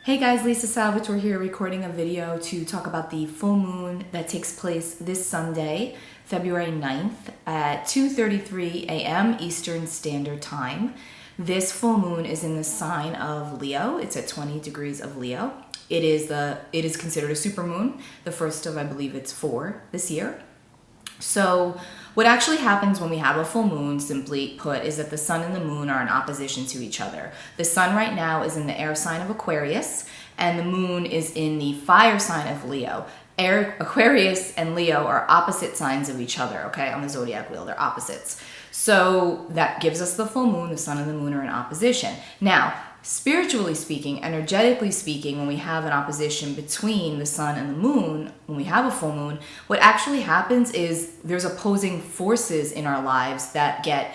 Hey guys, Lisa Salvatore here recording a video to talk about the full moon that takes place this Sunday, February 9th at 2:33 a.m. Eastern Standard Time. This full moon is in the sign of Leo. It's at 20 degrees of Leo. It is considered a supermoon, the first of I believe it's 4 this year. So what actually happens when we have a full moon, simply put, is that the sun and the moon are in opposition to each other. The sun right now is in the air sign of Aquarius, and the moon is in the fire sign of Leo. Aquarius and Leo are opposite signs of each other, okay, on the zodiac wheel. They're opposites. So that gives us the full moon. The sun and the moon are in opposition. Now, spiritually speaking, energetically speaking, when we have an opposition between the sun and the moon, when we have a full moon, what actually happens is there's opposing forces in our lives that get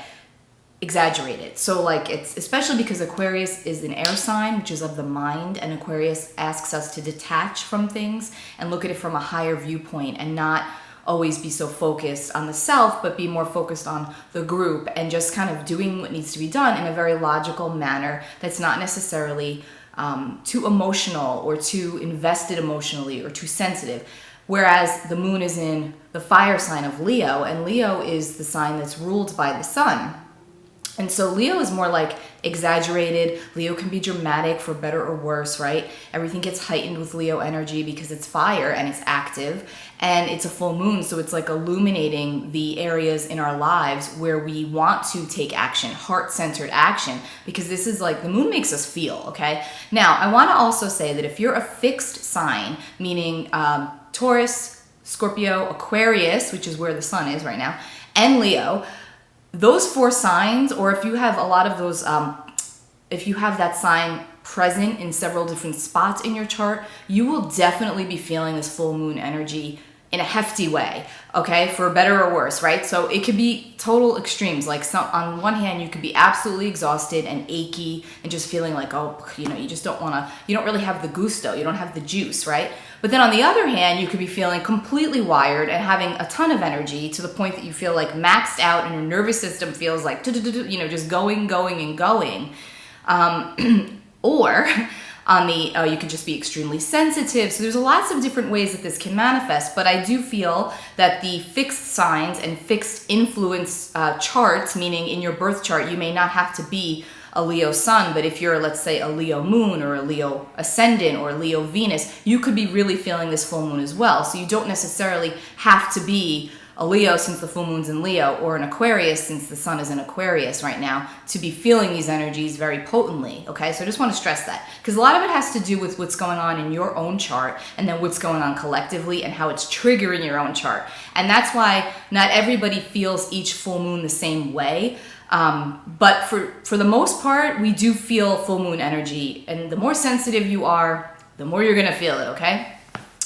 exaggerated. So like it's especially because Aquarius is an air sign, which is of the mind, and Aquarius asks us to detach from things and look at it from a higher viewpoint and not always be so focused on the self, but be more focused on the group and just kind of doing what needs to be done in a very logical manner that's not necessarily too emotional or too invested emotionally or too sensitive. Whereas the moon is in the fire sign of Leo, and Leo is the sign that's ruled by the sun. And so Leo is more like exaggerated. Leo can be dramatic for better or worse, right? Everything gets heightened with Leo energy because it's fire and it's active and it's a full moon. So it's like illuminating the areas in our lives where we want to take action, heart-centered action, because this is like the moon makes us feel, okay? Now, I want to also say that if you're a fixed sign, meaning Taurus, Scorpio, Aquarius, which is where the sun is right now, and Leo, those 4 signs, or if you have a lot of those, if you have that sign present in several different spots in your chart, you will definitely be feeling this full moon energy in a hefty way, okay, for better or worse, right? So it could be total extremes. Like on one hand, you could be absolutely exhausted and achy and just feeling like, oh, you just don't want to, you don't really have the gusto, you don't have the juice, right? But then on the other hand, you could be feeling completely wired and having a ton of energy to the point that you feel like maxed out and your nervous system feels like, just going. Or on the, you could just be extremely sensitive. So there's lots of different ways that this can manifest, but I do feel that the fixed signs and fixed influence charts, meaning in your birth chart, you may not have to be a Leo sun, but if you're, let's say, a Leo moon or a Leo ascendant or a Leo Venus, you could be really feeling this full moon as well. So you don't necessarily have to be a Leo since the full moon's in Leo, or an Aquarius since the sun is in Aquarius right now, to be feeling these energies very potently, okay? So I just want to stress that, because a lot of it has to do with what's going on in your own chart and then what's going on collectively and how it's triggering your own chart. And that's why not everybody feels each full moon the same way. But for the most part, we do feel full moon energy, and the more sensitive you are, the more you're going to feel it, okay?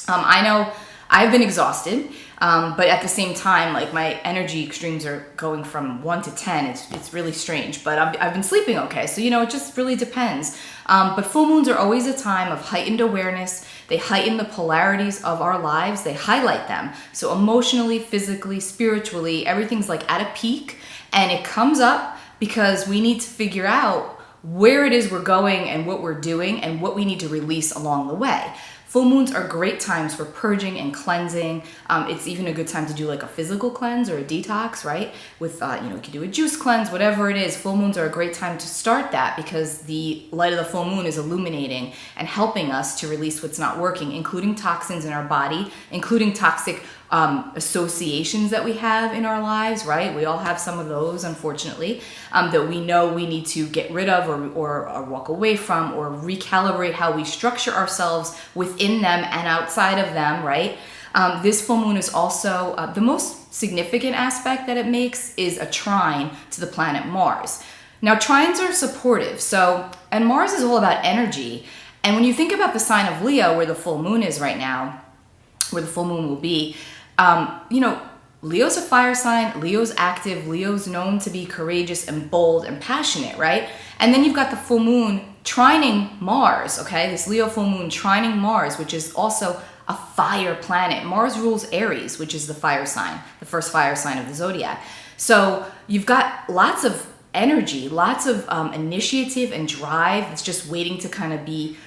I know I've been exhausted. But at the same time, like my energy extremes are going from 1 to 10. It's really strange, but I've been sleeping okay. So, it just really depends. But full moons are always a time of heightened awareness. They heighten the polarities of our lives. They highlight them. So emotionally, physically, spiritually, everything's like at a peak, and it comes up because we need to figure out where it is we're going and what we're doing and what we need to release along the way. Full moons are great times for purging and cleansing. It's even a good time to do like a physical cleanse or a detox, right? With, you can do a juice cleanse, whatever it is. Full moons are a great time to start that because the light of the full moon is illuminating and helping us to release what's not working, including toxins in our body, including toxic associations that we have in our lives, right? We all have some of those, unfortunately, that we know we need to get rid of or walk away from or recalibrate how we structure ourselves within them and outside of them, right? This full moon is also, the most significant aspect that it makes is a trine to the planet Mars. Now, trines are supportive, and Mars is all about energy. And when you think about the sign of Leo, where the full moon is right now, where the full moon will be, Leo's a fire sign, Leo's active, Leo's known to be courageous and bold and passionate, right? And then you've got the full moon trining Mars, okay? This Leo full moon trining Mars, which is also a fire planet. Mars rules Aries, which is the fire sign, the first fire sign of the zodiac. So you've got lots of energy, lots of initiative and drive. It's just waiting to kind of be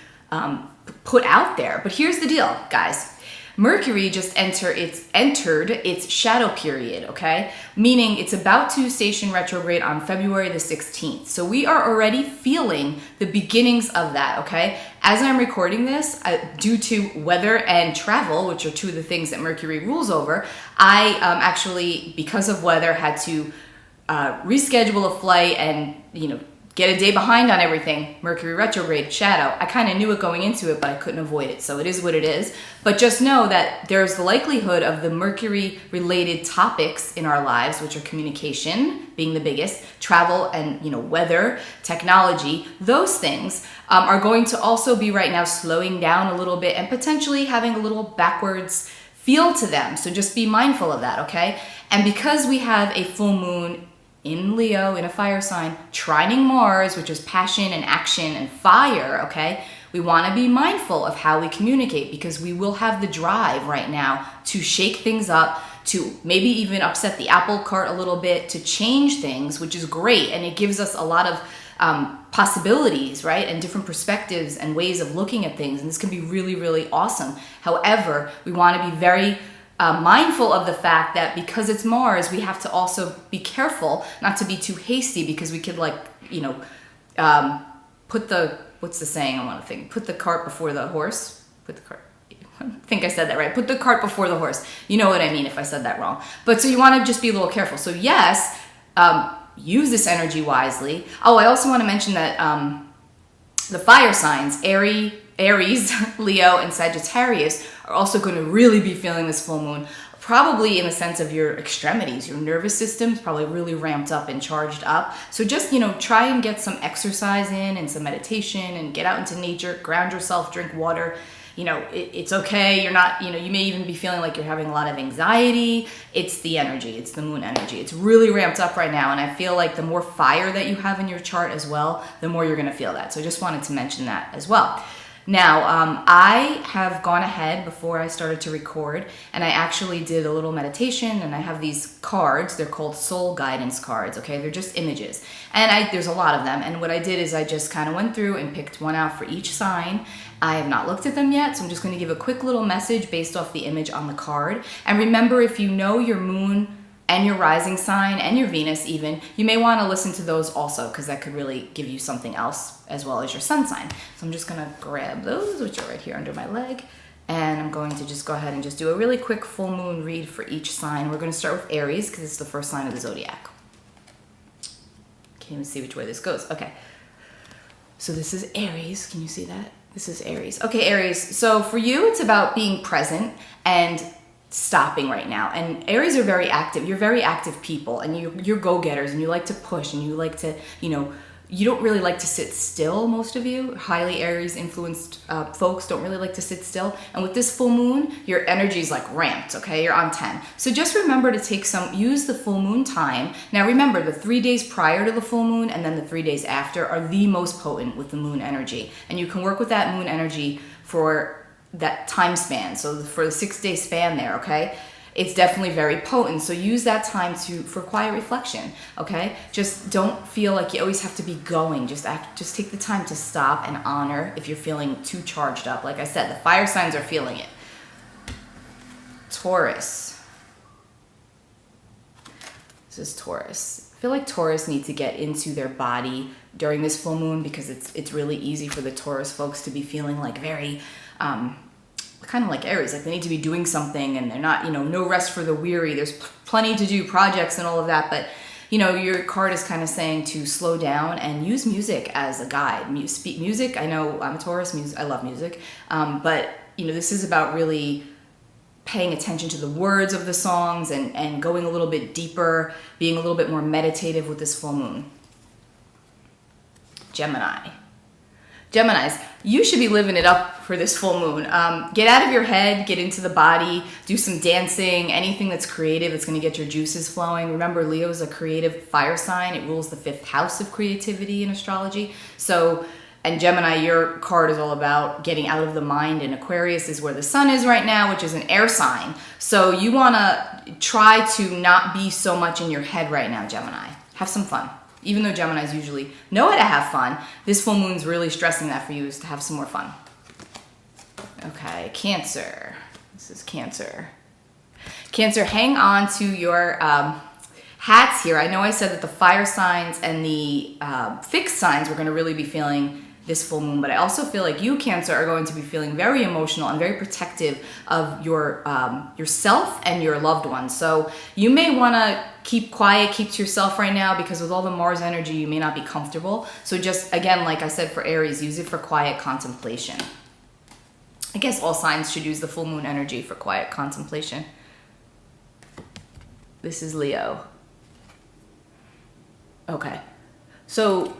put out there. But here's the deal, guys. Mercury just entered its shadow period, okay? Meaning it's about to station retrograde on February the 16th. So we are already feeling the beginnings of that, okay? As I'm recording this, due to weather and travel, which are two of the things that Mercury rules over, I actually, because of weather, had to reschedule a flight and, get a day behind on everything. Mercury retrograde, shadow. I kind of knew it going into it, but I couldn't avoid it. So it is what it is. But just know that there's the likelihood of the Mercury related topics in our lives, which are communication being the biggest, travel and, weather, technology, those things are going to also be right now slowing down a little bit and potentially having a little backwards feel to them. So just be mindful of that, okay? And because we have a full moon in Leo, in a fire sign, trining Mars, which is passion and action and fire, okay? We want to be mindful of how we communicate because we will have the drive right now to shake things up, to maybe even upset the apple cart a little bit, to change things, which is great. And it gives us a lot of possibilities, right? And different perspectives and ways of looking at things. And this can be really, really awesome. However, we want to be very mindful of the fact that because it's Mars, we have to also be careful not to be too hasty because we could put the, what's the saying I want to think? Put the cart before the horse. I think I said that right. Put the cart before the horse. You know what I mean if I said that wrong. But so you want to just be a little careful. So yes, use this energy wisely. Oh, I also want to mention that the fire signs, Aries, Leo, and Sagittarius are also going to really be feeling this full moon, probably in the sense of your extremities. Your nervous system's probably really ramped up and charged up. So just, try and get some exercise in and some meditation and get out into nature, ground yourself, drink water. It's okay. You're not, you may even be feeling like you're having a lot of anxiety. It's the energy. It's the moon energy. It's really ramped up right now. And I feel like the more fire that you have in your chart as well, the more you're going to feel that. So I just wanted to mention that as well. Now, I have gone ahead before I started to record and I actually did a little meditation and I have these cards. They're called soul guidance cards, okay? They're just images. And there's a lot of them. And what I did is I just kind of went through and picked one out for each sign. I have not looked at them yet, so I'm just going to give a quick little message based off the image on the card. And remember, if you know your moon and your rising sign and your Venus even, you may want to listen to those also because that could really give you something else as well as your sun sign. So I'm just going to grab those, which are right here under my leg, and I'm going to just go ahead and just do a really quick full moon read for each sign. We're going to start with Aries because it's the first sign of the zodiac. Can't even see which way this goes. Okay. So this is Aries. Can you see that? This is Aries. Okay, Aries. So for you, it's about being present and stopping right now. And Aries are very active. You're very active people and you're go-getters and you like to push and you like to, you don't really like to sit still, most of you. Highly Aries influenced folks don't really like to sit still. And with this full moon, your energy is like ramped, okay? You're on 10. So just remember to use the full moon time. Now remember, the 3 days prior to the full moon and then the 3 days after are the most potent with the moon energy. And you can work with that moon energy for that time span. So for the 6-day span there, okay? It's definitely very potent. So use that time for quiet reflection, okay? Just don't feel like you always have to be going. Just take the time to stop and honor if you're feeling too charged up. Like I said, the fire signs are feeling it. Taurus. This is Taurus. I feel like Taurus need to get into their body during this full moon because it's really easy for the Taurus folks to be feeling like very kind of like Aries, like they need to be doing something and they're not, no rest for the weary. There's plenty to do, projects and all of that, but your card is kind of saying to slow down and use music as a guide. Music, I know I'm a Taurus, I love music, but this is about really paying attention to the words of the songs and going a little bit deeper, being a little bit more meditative with this full moon. Geminis, you should be living it up for this full moon. Get out of your head, get into the body, do some dancing, anything that's creative that's going to get your juices flowing. Remember, Leo is a creative fire sign. It rules the 5th house of creativity in astrology. So, and Gemini, your card is all about getting out of the mind, and Aquarius is where the sun is right now, which is an air sign. So you want to try to not be so much in your head right now, Gemini. Have some fun. Even though Geminis usually know how to have fun, this full moon's really stressing that for you, is to have some more fun. Okay, Cancer. This is Cancer. Cancer, hang on to your hats here. I know I said that the fire signs and the fixed signs were going to really be feeling this full moon, but I also feel like you, Cancer, are going to be feeling very emotional and very protective of your yourself and your loved ones. So you may want to keep quiet, keep to yourself right now, because with all the Mars energy, you may not be comfortable. So just, again, like I said for Aries, use it for quiet contemplation. I guess all signs should use the full moon energy for quiet contemplation. This is Leo. Okay. So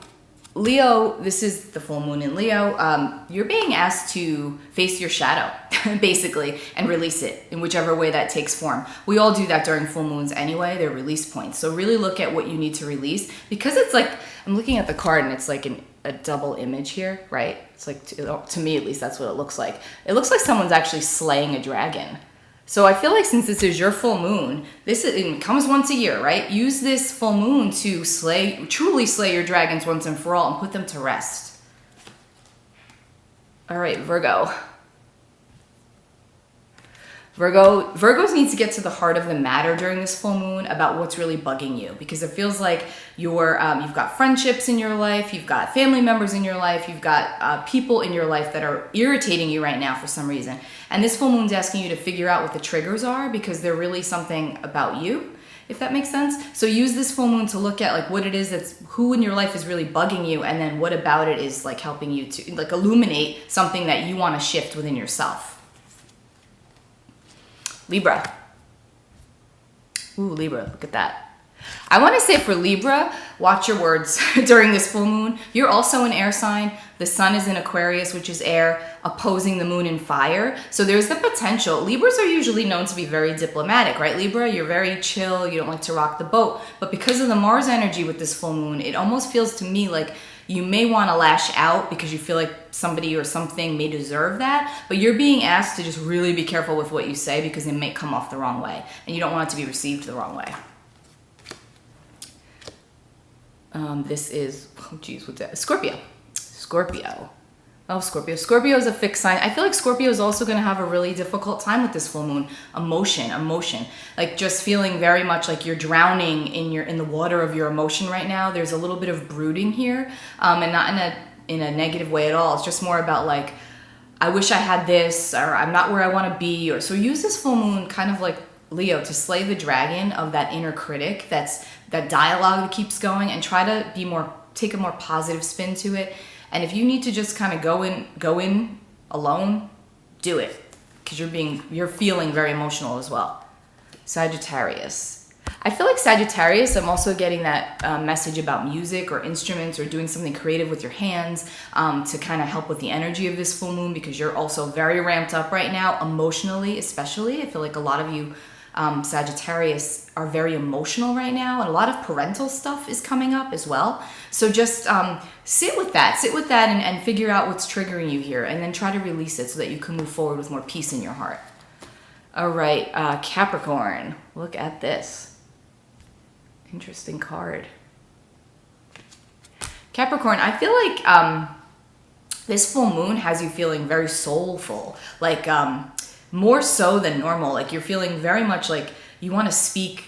Leo, this is the full moon in Leo. You're being asked to face your shadow, basically, and release it in whichever way that takes form. We all do that during full moons anyway. They're release points. So really look at what you need to release, because it's like, I'm looking at the card and it's like a double image here, right? It's like, to me at least, that's what it looks like. It looks like someone's actually slaying a dragon. So I feel like since this is your full moon, it comes once a year, right? Use this full moon to truly slay your dragons once and for all and put them to rest. All right, Virgo. Virgos need to get to the heart of the matter during this full moon about what's really bugging you, because it feels like you've got friendships in your life, you've got family members in your life, you've got people in your life that are irritating you right now for some reason. And this full moon's asking you to figure out what the triggers are, because they're really something about you, if that makes sense. So use this full moon to look at like what it is who in your life is really bugging you, and then what about it is like helping you to like illuminate something that you want to shift within yourself. Libra. Ooh, Libra, look at that. I want to say for Libra, watch your words during this full moon. You're also an air sign. The sun is in Aquarius, which is air, opposing the moon in fire. So there's the potential. Libras are usually known to be very diplomatic, right, Libra? You're very chill. You don't like to rock the boat. But because of the Mars energy with this full moon, it almost feels to me like you may want to lash out because you feel like somebody or something may deserve that, but you're being asked to just really be careful with what you say, because it may come off the wrong way, and you don't want it to be received the wrong way. This is, oh geez, what's that? Scorpio. Oh, Scorpio. Scorpio is a fixed sign. I feel like Scorpio is also going to have a really difficult time with this full moon. Emotion. Like just feeling very much like you're drowning in the water of your emotion right now. There's a little bit of brooding here, and not in a negative way at all. It's just more about like, I wish I had this, or I'm not where I want to be. Or so use this full moon kind of like Leo to slay the dragon of that inner critic, that dialogue that keeps going, and try to take a more positive spin to it. And if you need to just kind of go in alone, do it, because you're feeling very emotional as well. Sagittarius. I feel like Sagittarius, I'm also getting that message about music or instruments or doing something creative with your hands to kind of help with the energy of this full moon, because you're also very ramped up right now, emotionally especially. I feel like a lot of you Sagittarius are very emotional right now, and a lot of parental stuff is coming up as well. So just sit with that and figure out what's triggering you here, and then try to release it so that you can move forward with more peace in your heart. All right, Capricorn, look at this. Interesting card. Capricorn, I feel like this full moon has you feeling very soulful, like more so than normal. Like you're feeling very much like you want to speak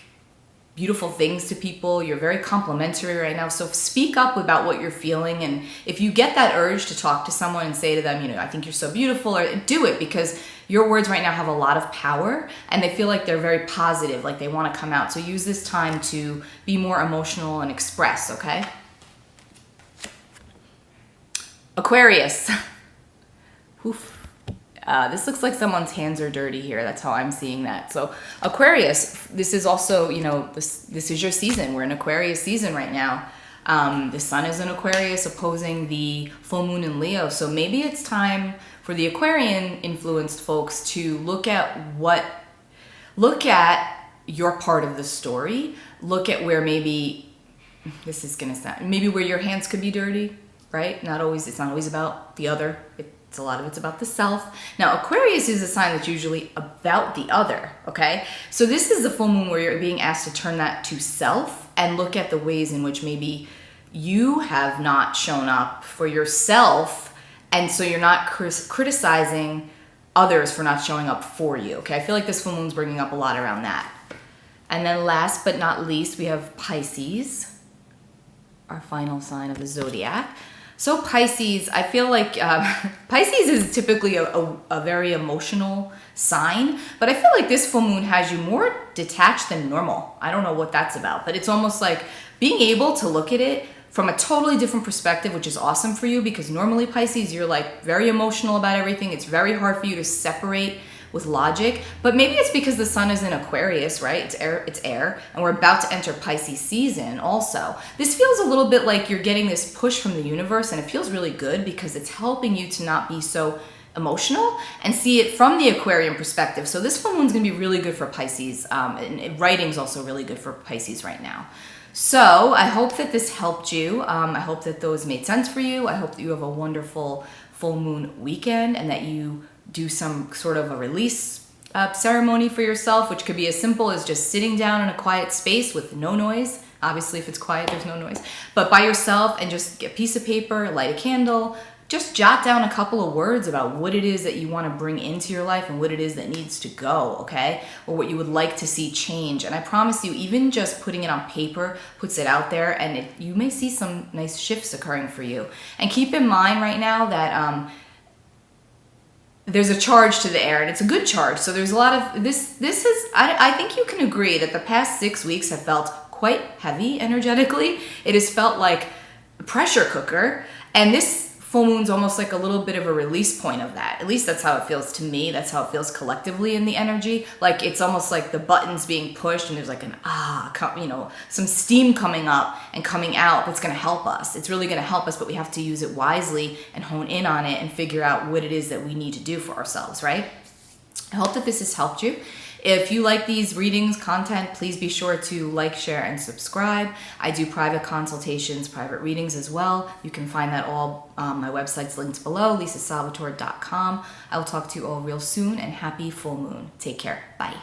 beautiful things to people. You're very complimentary right now. So speak up about what you're feeling. And if you get that urge to talk to someone and say to them, I think you're so beautiful, or do it, because your words right now have a lot of power and they feel like they're very positive, like they want to come out. So use this time to be more emotional and express, okay? Aquarius. Oof. This looks like someone's hands are dirty here. That's how I'm seeing that. So Aquarius, this is also, this is your season. We're in Aquarius season right now. The sun is in Aquarius opposing the full moon in Leo. So maybe it's time for the Aquarian influenced folks to look at your part of the story. Look at where maybe, this is going to sound, maybe where your hands could be dirty, right? It's not always about the other. A lot of it's about the self. Now, Aquarius is a sign that's usually about the other, okay? So this is the full moon where you're being asked to turn that to self and look at the ways in which maybe you have not shown up for yourself, and so you're not criticizing others for not showing up for you. Okay, I feel like this full moon's bringing up a lot around that. And then last but not least, we have Pisces, our final sign of the zodiac. So Pisces, I feel like Pisces is typically a very emotional sign, but I feel like this full moon has you more detached than normal. I don't know what that's about, but it's almost like being able to look at it from a totally different perspective, which is awesome for you, because normally Pisces, you're like very emotional about everything. It's very hard for you to separate with logic, but maybe it's because the sun is in Aquarius, right? It's air, and we're about to enter Pisces season also. This feels a little bit like you're getting this push from the universe, and it feels really good because it's helping you to not be so emotional and see it from the Aquarian perspective. So this full moon's gonna be really good for Pisces, and writing's also really good for Pisces right now. So I hope that this helped you. I hope that those made sense for you. I hope that you have a wonderful full moon weekend and that you do some sort of a release ceremony for yourself, which could be as simple as just sitting down in a quiet space with no noise. Obviously, if it's quiet, there's no noise. But by yourself, and just get a piece of paper, light a candle, just jot down a couple of words about what it is that you want to bring into your life and what it is that needs to go, okay? Or what you would like to see change. And I promise you, even just putting it on paper puts it out there, and you may see some nice shifts occurring for you. And keep in mind right now that there's a charge to the air, and it's a good charge. So there's a lot of this is, I think you can agree that the past 6 weeks have felt quite heavy energetically. It has felt like a pressure cooker, and this full moon's almost like a little bit of a release point of that. At least that's how it feels to me. That's how it feels collectively in the energy. Like it's almost like the buttons being pushed, and there's like some steam coming up and coming out that's going to help us. It's really going to help us, but we have to use it wisely and hone in on it and figure out what it is that we need to do for ourselves, right? I hope that this has helped you. If you like these readings, content, please be sure to like, share, and subscribe. I do private consultations, private readings as well. You can find that all on my website's linked below, lisasalvatore.com. I will talk to you all real soon, and happy full moon. Take care. Bye.